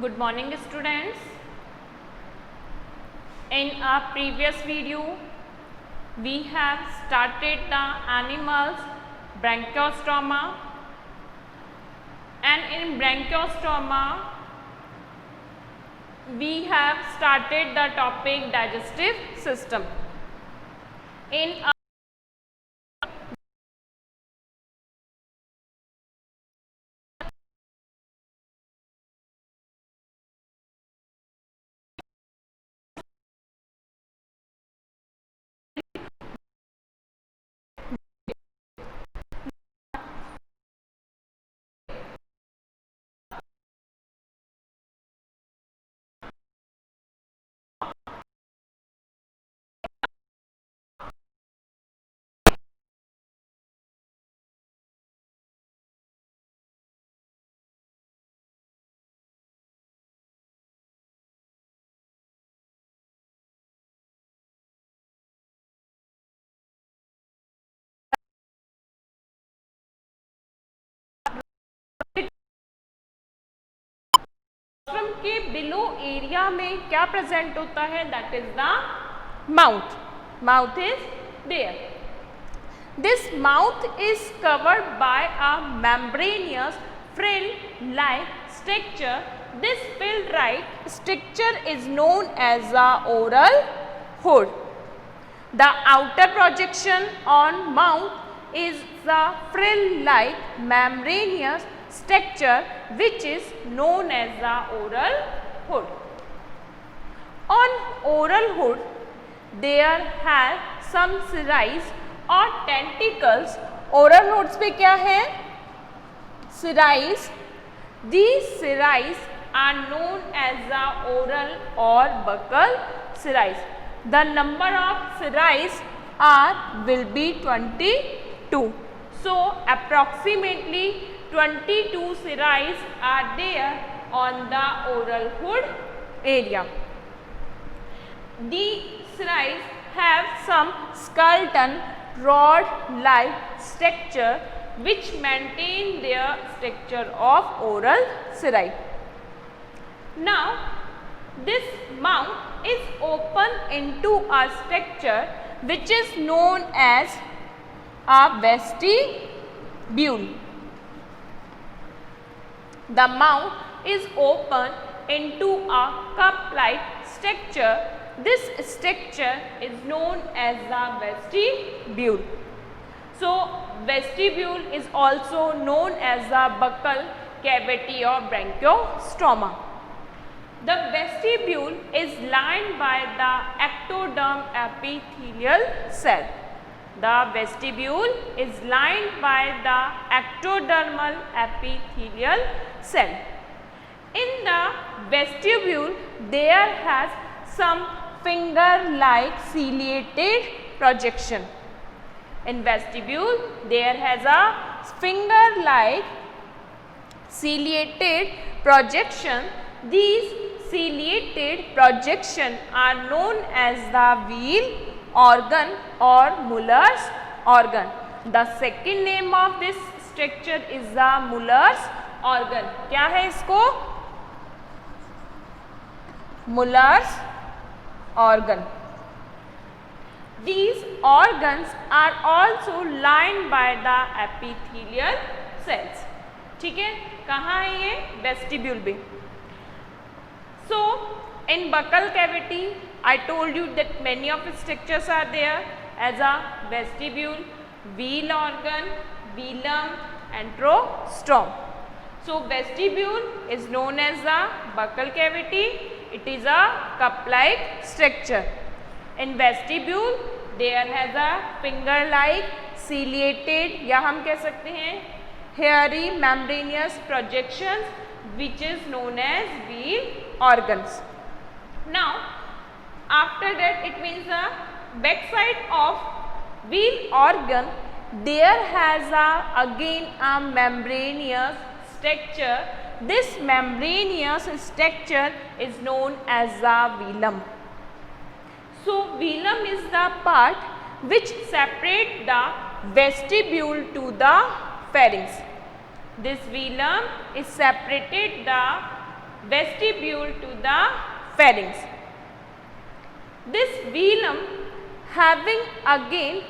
Good morning students. In our previous video we have started the animals bronchostoma, and in bronchostoma we have started the topic digestive system. In के below area में क्या present होता है? That is the mouth. Mouth is there. This mouth is covered by a membranous frill like structure. This frill like structure is known as the oral hood. The outer projection on mouth is the frill like membranous structure which is known as the oral hood. On oral hood there have some cirrus or tentacles. Oral hoods पे क्या है? Cirrus. These cirrus are known as the oral or buccal cirrus. The number of cirrus will be 22. So approximately 22 cirrus are there on the oral hood area. The cirrus have some skeleton rod-like structure which maintain their structure of oral cirrus. Now this mouth is open into a structure which is known as a vestibule. The mouth is open into a cup-like structure. This structure is known as the vestibule. So vestibule is also known as the buccal cavity of bronchostoma. The vestibule is lined by the ectoderm epithelial cell. The vestibule is lined by the ectodermal epithelial cell. In the vestibule there has some finger-like ciliated projection. In vestibule there has a finger-like ciliated projection. These ciliated projection are known as the wheel organ or Muller's organ. The second name of this structure is the Muller's organ. क्या है इसको? Muller's organ. These organs are also lined by the epithelial cells. ठीक है, कहाँ है ये? Vestibule में. So in buccal cavity I told you that many of its structures are there as a vestibule, wheel organ, velum and rostrum. So vestibule is known as the buccal cavity. It is a cup-like structure. In vestibule there has a finger-like ciliated या हम कह सकते हैं hairy membranous projections which is known as wheel organs. Now after that it means the backside of wheel organ there has again a membranous structure. This membranous structure is known as the velum. So velum is the part which separate the vestibule to the pharynx. This velum is separated the vestibule to the pharynx. This velum having again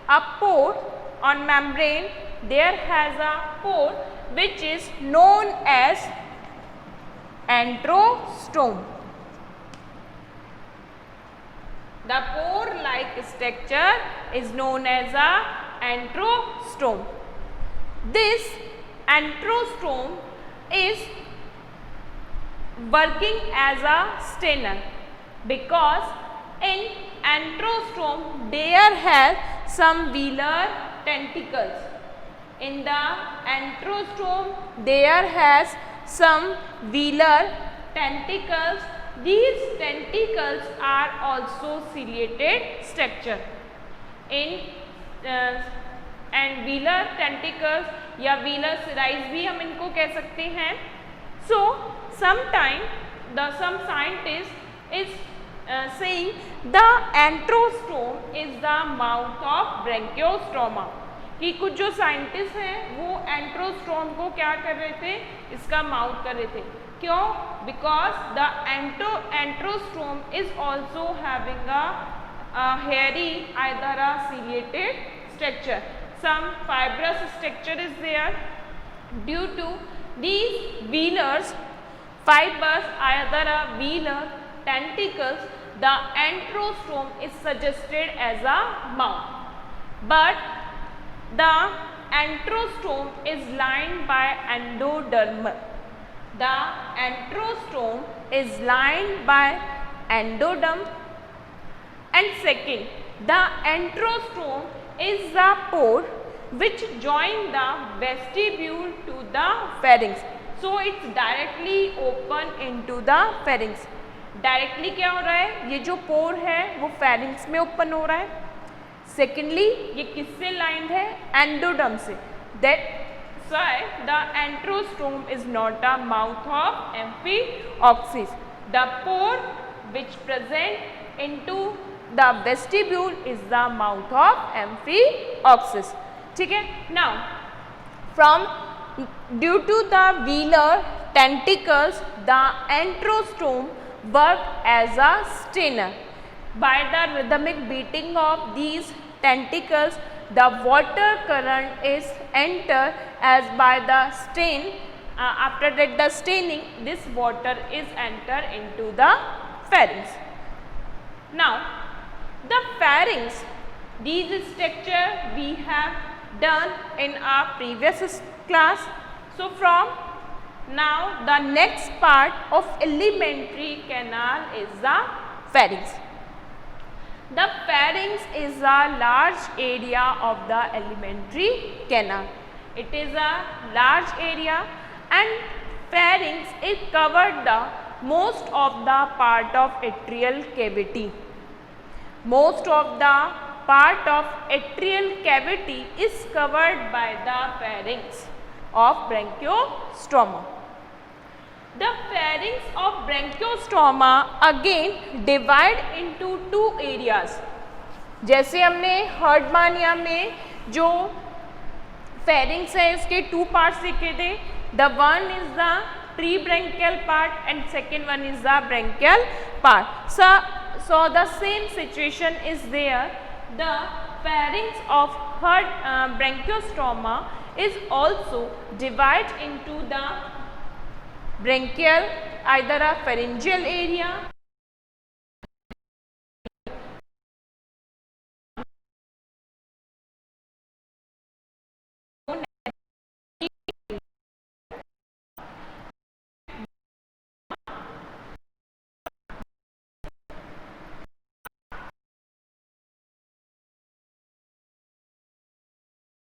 a pore on membrane, there has a pore which is known as enterostome. The pore-like structure is known as a enterostome. This enterostome is working as a stenoid because in enterostome there has some velar tentacles. In the enterostome there has some velar tentacles. These tentacles are also ciliated structure. In and velar tentacles या velar series भी हम इनको कह सकते हैं. So sometime some scientist is saying the enterostome is the mouth of branchiostoma. कि कुछ जो साइंटिस्ट हैं वो एंट्रोस्टोम को क्या कर रहे थे, इसका माउथ कर रहे थे. क्यों? Because the enterostome is also having a hairy either a ciliated structure. Some fibrous structure is there. Due to these velars fibers, either a velar tentacles, the enterostome is suggested as a mouth. But the enterostome is lined by endoderm. The enterostome is lined by endoderm. And second, the enterostome is the pore which join the vestibule to the pharynx. So it's directly open into the pharynx. Directly क्या हो रहा है, ये जो पोर है वो pharynx में open हो रहा है. सेकेंडली ये किससे लाइंड है, एंडोडर्म से. That's why the enterostome is not a mouth of amphioxus. The pore which present into the vestibule is the mouth of amphioxus. ठीक है. Now from due to the velar tentacles the enterostome work as a strainer. By the rhythmic beating of these tentacles, the water current is entered as by the strain. After that, the staining, this water is entered into the pharynx. Now, the pharynx, these structure we have done in our previous class. So, from now, the next part of alimentary canal is the pharynx. The pharynx is a large area of the alimentary canal. It is a large area and pharynx is covered the most of the part of atrial cavity. Most of the part of atrial cavity is covered by the pharynx of branchiostoma. The pharynx of branchiostoma again divide into two areas. जैसे हमने Herdmania में जो pharynx है उसके two parts देखे थे. The one is the prebranchial part and second one is the branchial part. So the same situation is there. The pharynx of branchiostoma is also divided into the branchial, either a pharyngeal area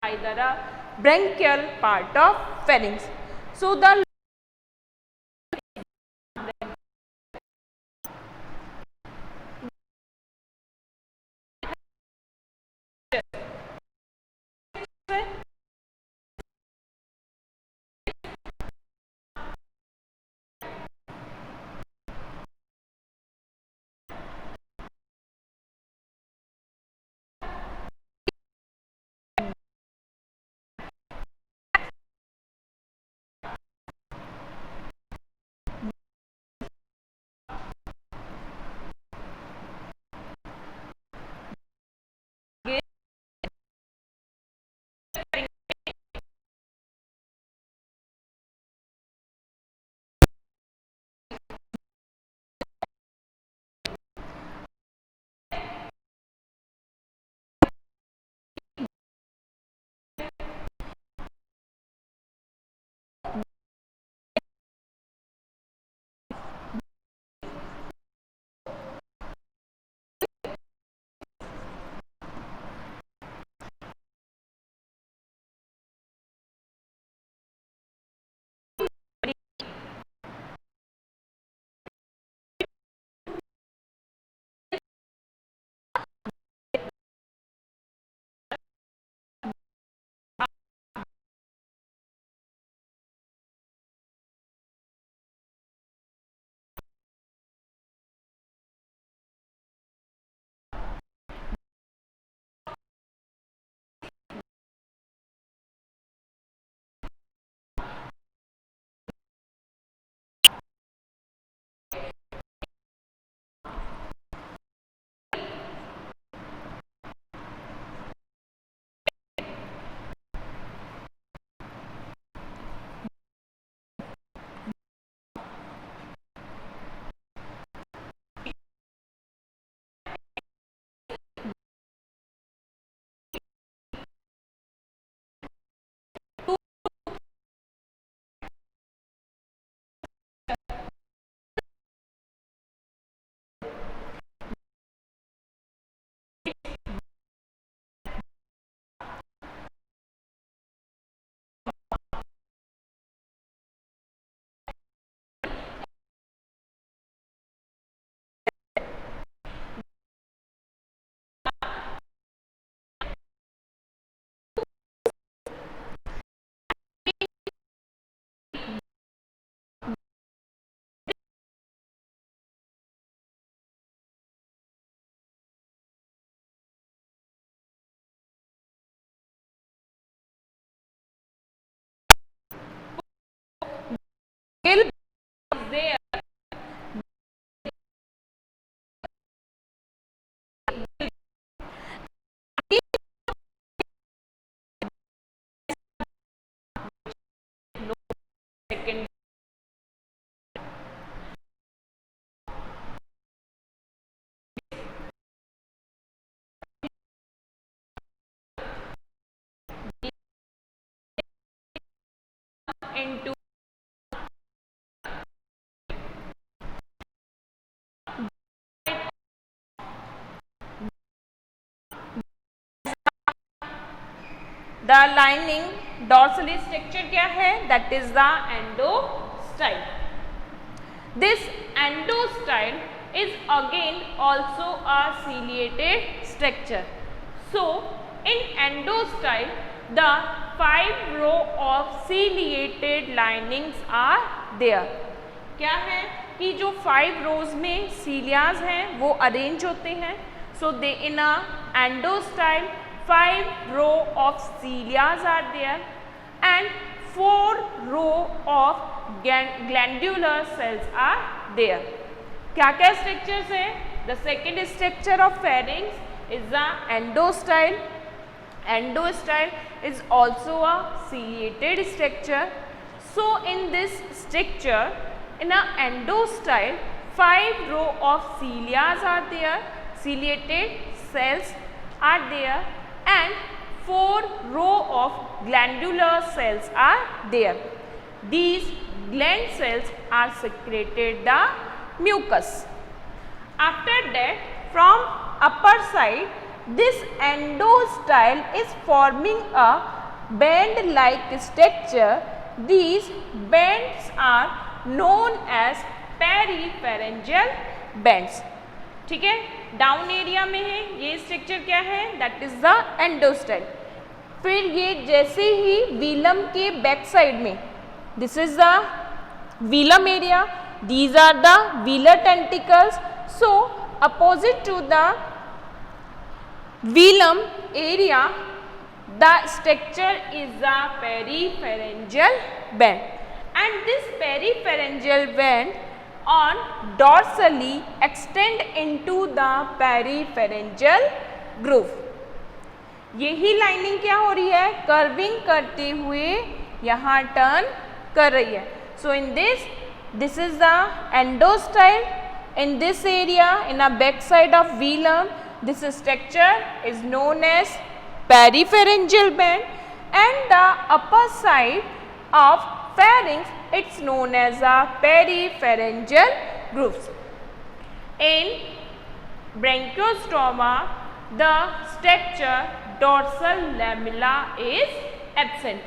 either a branchial part of pharynx. So the will be there. Second, into the lining dorsal structure क्या है? That is the endostyle. This endostyle is again also a ciliated structure. So in endostyle the 5 row of ciliated linings are there. क्या है कि जो 5 rows में cilias हैं वो arrange होते हैं. So they in a endostyle 5 row of cilias are there and 4 row of glandular cells are there. क्या क्या structures हैं? The second structure of pharynx is the endostyle. Endostyle is also a ciliated structure. So in this structure, in a endostyle, 5 row of cilias are there, ciliated cells are there, and 4 row of glandular cells are there. These gland cells are secreted the mucus. After that, from upper side, this endostyle is forming a band-like structure. These bands are known as peripharyngeal bands. ठीक है, down area में है ये structure क्या है? That is the endostyle. फिर ये जैसे ही वीलम के बैक साइड में, this is the velum area, these are the velar tentacles. So opposite to the velum area the structure is the peripharyngeal band, and this peripharyngeal band on dorsally extend into the peripharyngeal groove. यही lining क्या हो रही है? Curving करते हुए यहाँ turn कर रही है. सो इन this is the endostyle. In this area, in a back side of velum, this structure is known as peripharyngeal band, and the upper side of pharynx, it's known as a peripharyngeal grooves. In bronchostoma, the structure dorsal lamella is absent.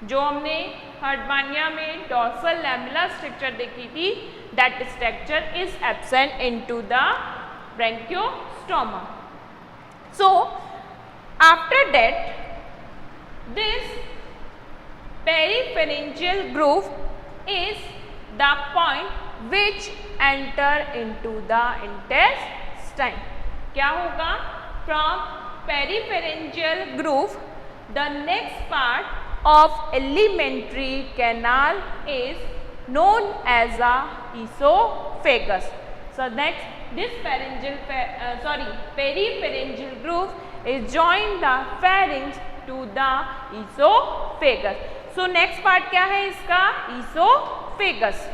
जो हमने हर्टमानिया में dorsal lamella structure देखी थी, that structure is absent into the Branchiostoma. So after that, this peripharyngeal groove is the point which enter into the intestine. क्या होगा? From peripharyngeal groove, the next part of alimentary canal is known as a esophagus. So next, this peripharyngeal groove is join the pharynx to the esophagus. So next part क्या है इसका? Esophagus.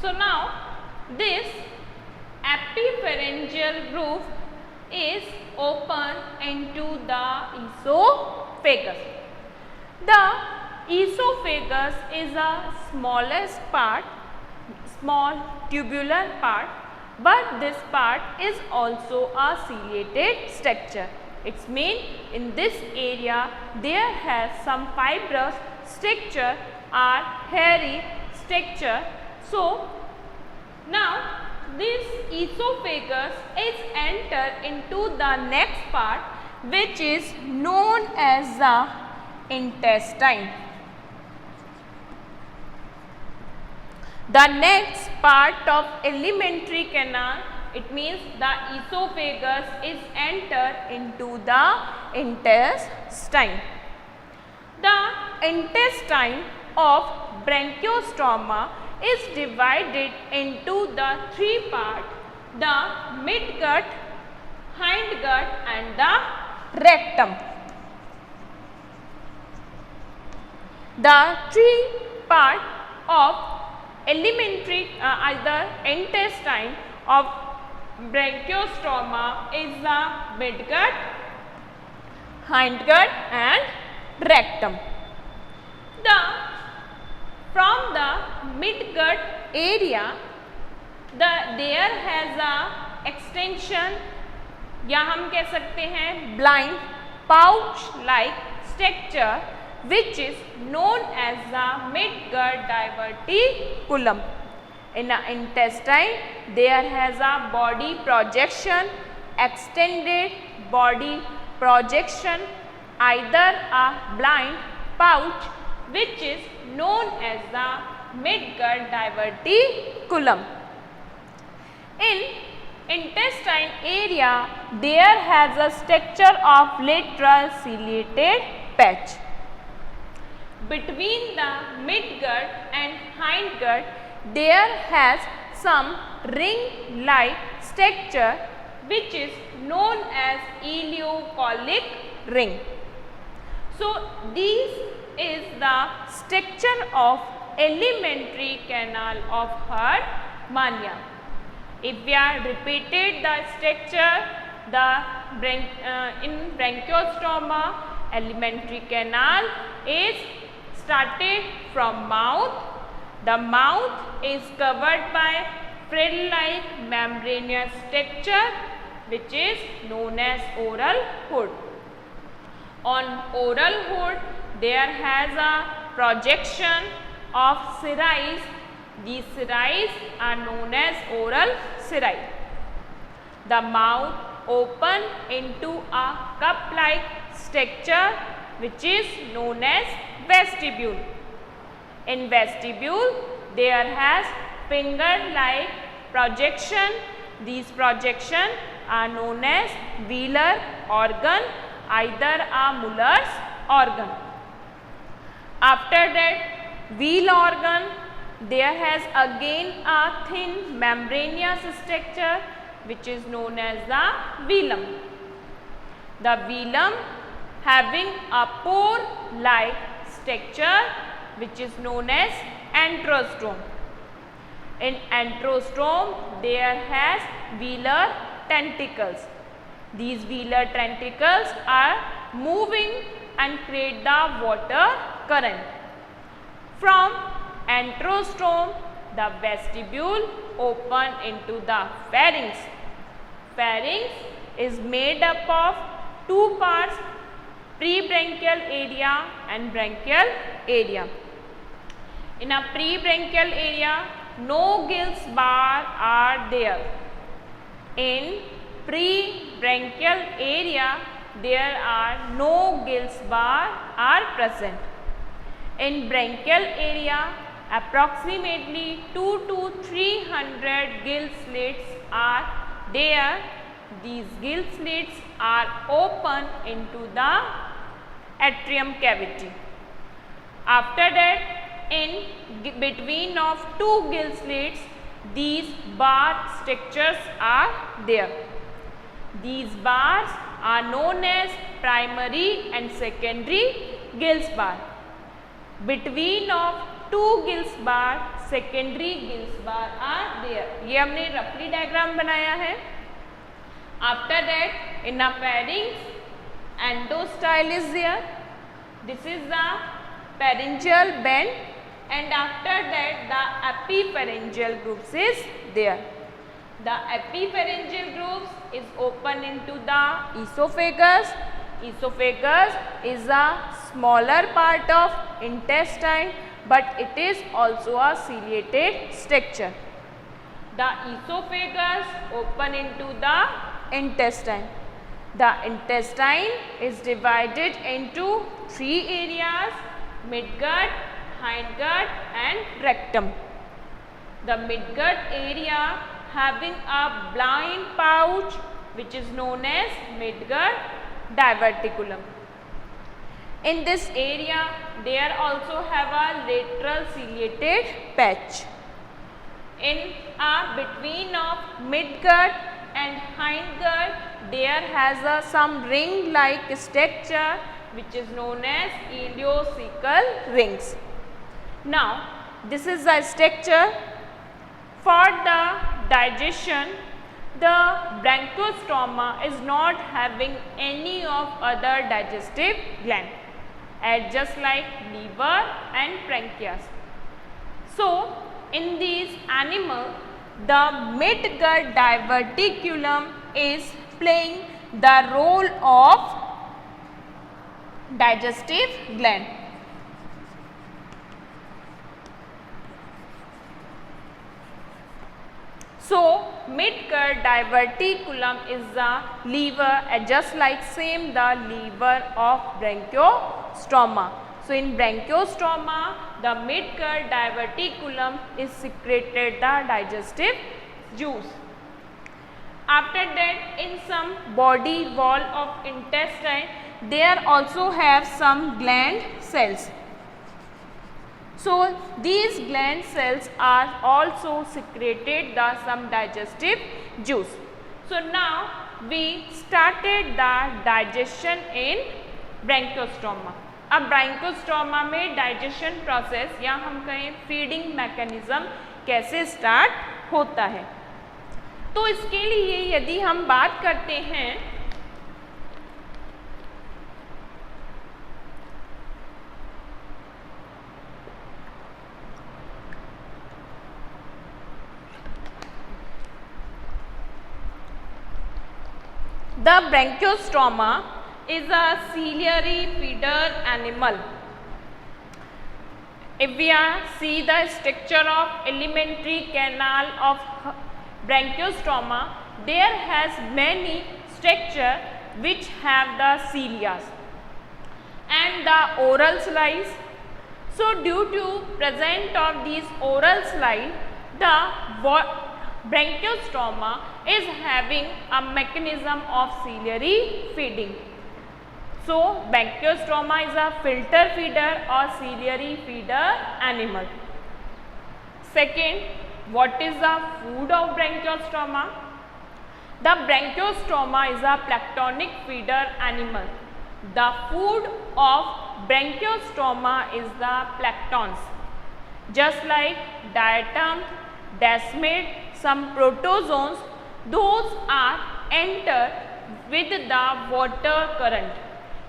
So now this epipharyngeal groove is open into the esophagus. The esophagus is a smallest part, small tubular part, but this part is also a ciliated structure. It's mean in this area there has some fibrous structure or hairy structure. So now this esophagus is enter into the next part, which is known as the intestine. The next part of alimentary canal it means the esophagus is entered into the intestine. The intestine of Brachiostroma is divided into the three parts: the midgut, hindgut and the rectum. The three part of elementary either intestine of Brachiostroma is the midgut, hindgut and rectum. From the midgut area, there has a extension या हम कह सकते हैं blind pouch like structure which is known as the midgut diverticulum. In the intestine, there has a body projection, extended body projection, either a blind pouch which is known as the midgut diverticulum. In intestine area, there has a structure of lateral ciliated patch. Between the midgut and hindgut, there has some ring-like structure which is known as ileocolic ring. So, this is the structure of alimentary canal of Herrmannia. If we are repeated the structure, in Brachiostroma, alimentary canal is started from mouth. The mouth is covered by frill-like membranous structure which is known as oral hood. On oral hood, there has a projection of cirrus. These cirrus are known as oral cirri. The mouth open into a cup-like structure which is known as vestibule. In vestibule, there has finger-like projection. These projections are known as velar organ, either a Muller's organ. After that, veal organ, there has again a thin membranous structure which is known as the velum. The velum having a pore-like structure which is known as antrostome. In antrostome, there has velar tentacles. These velar tentacles are moving and create the water current. From antrostome, the vestibule open into the pharynx. Pharynx is made up of two parts, prebranchial area and branchial area. In a prebranchial area, no Gill's bar are there. In prebranchial area, there are no Gill's bar are present. In branchial area, approximately 2 to 300 gill slits are there. These gill slits are open into the atrium cavity. After that, in between of two gill slits, these bar structures are there. These bars are known as primary and secondary Gill's bar. Between of two Gill's bar, secondary Gill's bar are there. ये हमने roughly diagram बनाया है. After that, in a pharynx, endostyle is there. This is the pharyngeal band, and after that, the epipharyngeal grooves is there. The epipharyngeal grooves is open into the esophagus. Esophagus is a smaller part of intestine, but it is also a ciliated structure. The esophagus open into the intestine. The intestine is divided into three areas: midgut, hindgut and rectum. The midgut area having a blind pouch which is known as midgut diverticulum. In this area, there also have a lateral ciliated patch. In between of midgut and hindgut, there has some ring-like structure which is known as ileocecal rings. Now, this is the structure. For the digestion, the bronchostoma is not having any of other digestive gland, just like liver and pancreas. So, in these animals, the midgut diverticulum is playing the role of digestive gland. So, midgut diverticulum is the liver, just like same the liver of bronchostoma. So, in bronchostoma, the midgut diverticulum is secreted the digestive juice. After that, in some body wall of intestine, there also have some gland cells. So, these gland cells are also secreted the some digestive juice. So, now we started the digestion in bronchostoma. अब ब्रांकोस्टोमा में digestion process या हम कहें feeding mechanism कैसे start होता है, तो इसके लिए यदि हम बात करते हैं the bronchostoma is a ciliary feeder animal. If we see the structure of alimentary canal of bronchostoma, there has many structure which have the cilia and the oral slice. So, due to present of these oral slice, the bronchostoma is having a mechanism of ciliary feeding. So, bronchostoma is a filter feeder or ciliary feeder animal. Second, what is the food of bronchostoma? The bronchostoma is a planktonic feeder animal. The food of bronchostoma is the planktons, just like diatom, desmid, some protozoans. Those are enter with the water current.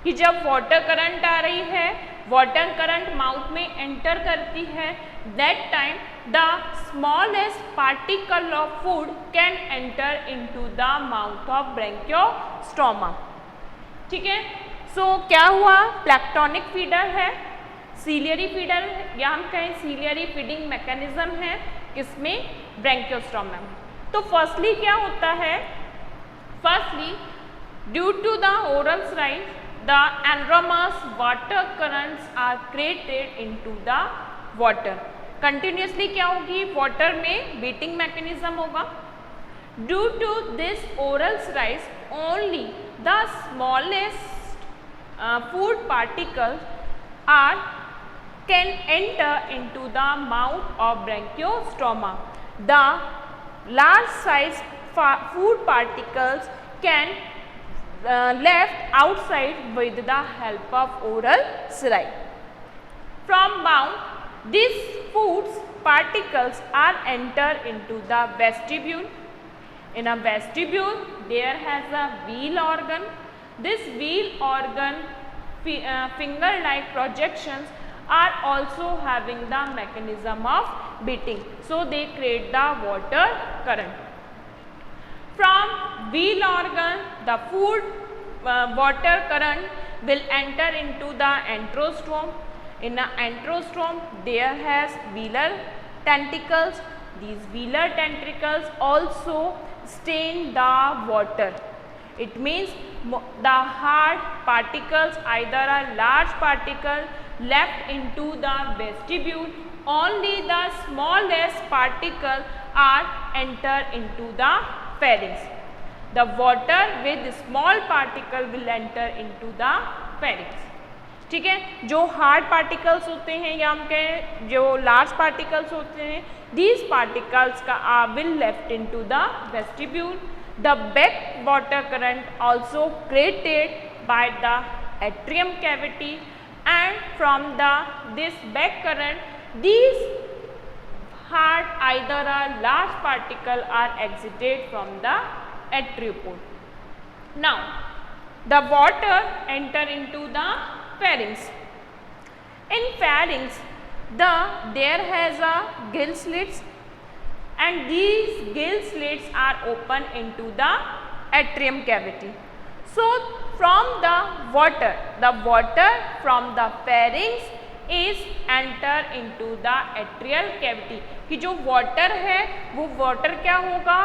कि जब water current आ रही है, water current mouth में enter करती है, that time the smallest particle of food can enter into the mouth of branchiostoma. ठीक है. सो क्या हुआ, प्लैंक्टोनिक फीडर है, सीलियरी फीडर या हम कहें सीलियरी फीडिंग मैकेनिज्म है किसमें, ब्रोंकियोस्टोमा में. तो फर्स्टली क्या होता है, firstly due to the oral slice the enormous water currents are created into the water. Continuously क्या होगी, water में beating mechanism होगा. Due to this oral slice, only the smallest food particles can enter into the mouth of bronchiostoma. The large size food particles can left outside with the help of oral saliva. From mouth, these food particles are enter into the vestibule. In a vestibule, there has a wheel organ. This wheel organ finger-like projections are also having the mechanism of beating. So, they create the water current. From wheel organ, the food water current will enter into the enterostome. In the enterostome, there has velar tentacles. These velar tentacles also stain the water. It means the hard particles, either a large particle left into the vestibule, only the smallest particle are enter into the pharynx. The water with small particle will enter into the pharynx. ठीक है, जो hard particles होते हैं या हम कहें जो large particles होते हैं, these particles will left into the vestibule. The back water current also created by the atrium cavity, and from this back current these hard either a large particle are exited from the atriopode. Now the water enter into the pharynx. In pharynx there has a gill slits, and these gill slits are open into the atrium cavity. So from the water from the pharynx is enter into the atrial cavity. कि जो water है वो water क्या होगा,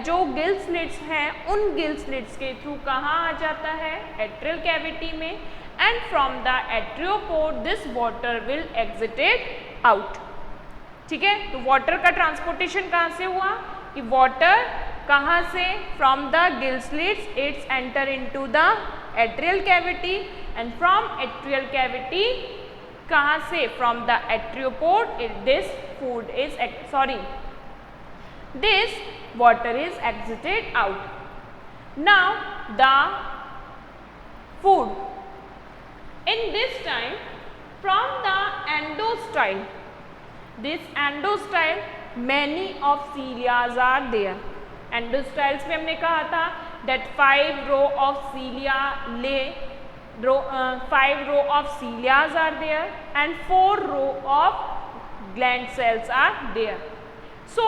जो gill slits हैं उन gill slits के थ्रू कहाँ आ जाता है, एट्रियल कैविटी में, and from the atriopore this water will exited out. ठीक है, तो वाटर का ट्रांसपोर्टेशन कहाँ से हुआ कि वाटर कहाँ से, from the gill slits it's enter into the atrial cavity, and from atrial cavity कहाँ से, from the atriopore this food is this water is exited out. Now the food in this time from the endostyle, this endostyle many of cilias are there. Endostyles में हमने कहा था that 5 row of cilia lay 5 row of cilias are there and 4 row of gland cells are there. So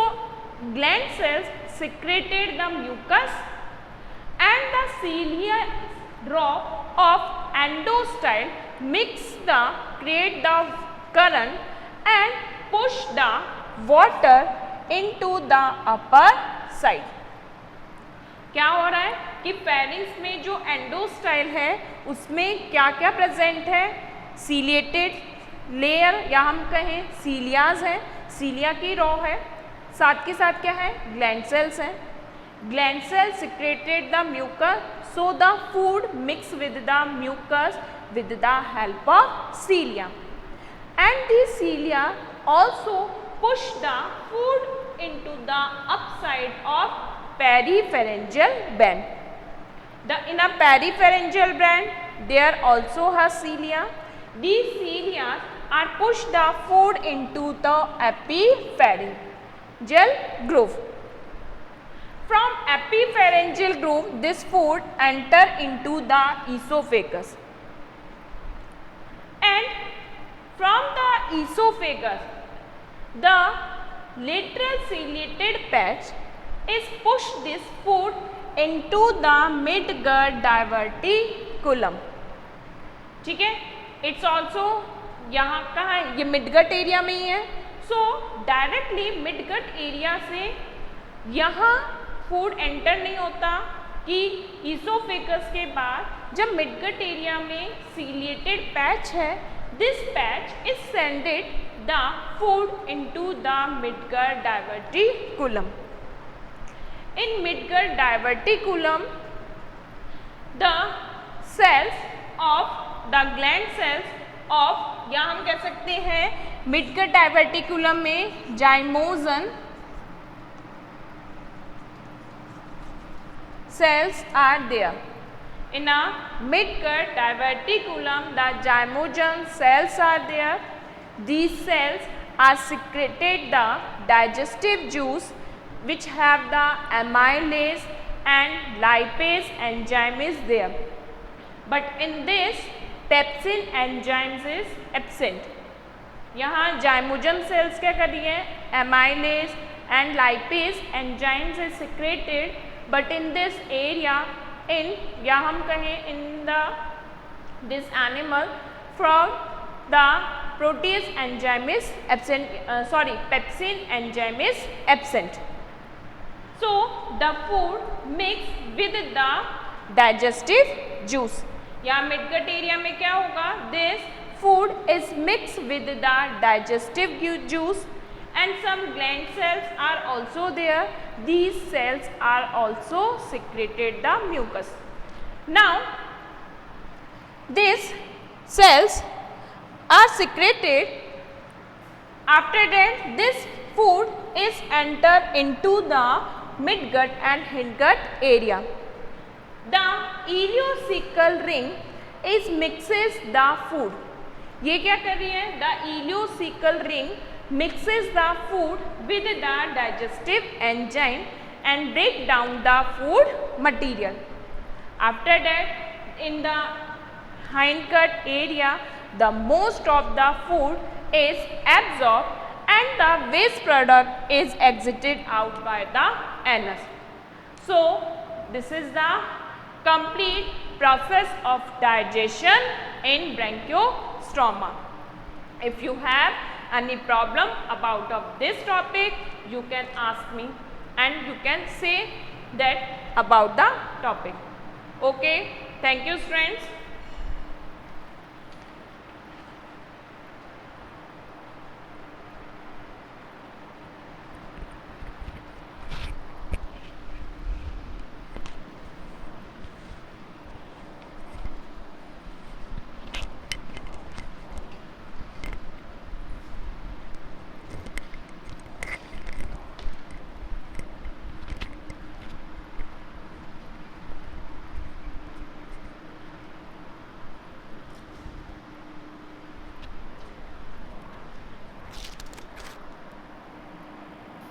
gland cells secreted the mucus, and the cilia row of endostyle create the current and push the water into the upper side. क्या हो रहा है कि pharynx में जो endostyle है उसमें क्या क्या प्रेजेंट है, सीलिएटेड लेयर या हम कहें सीलियाज है, सीलिया की रॉ है, साथ के साथ क्या है, ग्लैंड सेल्स हैं. Gland cells secreted the mucus, so the food mix with the mucus with the help of cilia, and the cilia also push the food into the upside of peripharyngeal band. In a peripharyngeal band there also has cilia. These cilia are push the food into the epipharyngeal groove. From epipharyngeal groove this food enter into the esophagus, and from the esophagus the lateral ciliated patch is push this food into the midgut diverticulum. ठीक है, it's also यहाँ कहाँ है, ये midgut area में ही है. सो directly midgut area से यहाँ फूड एंटर नहीं होता कि ईसोफेगस के बाद जब मिडगट एरिया में सीलिएटेड पैच है, this patch is sended the food into the midgut diverticulum. In midgut diverticulum the cells of the gland cells of, या हम कह सकते हैं मिडगट डाइवर्टिकुलम में zymogen cells are there. In a midgut diverticulum the zymogen cells are there. These cells are secreted the digestive juice which have the amylase and lipase enzyme is there, but in this pepsin enzymes is absent. यहाँ zymogen sales क्या कर रही है, amylase and lipase enzymes is secreted, but in this area in, या हम कहें in the this animal from the protease enzyme is absent, pepsin enzyme is absent. So the food mixed with the digestive juice. या midgut area में क्या होगा, this food is mixed with the digestive juice and some gland cells are also there. These cells are also secreted the mucus. Now these cells are secreted. After that, this food is entered into the midgut and hindgut area. The ileocecal ring is mixes the food. ये क्या कर रही है? The ileocecal ring mixes the food with the digestive enzyme and break down the food material. After that, in the hindgut area, the most of the food is absorbed and the waste product is exited out by the anus. So this is the complete process of digestion in bronchostoma. If you have any problem about of this topic, you can ask me and you can say that about the topic. Okay, thank you, friends.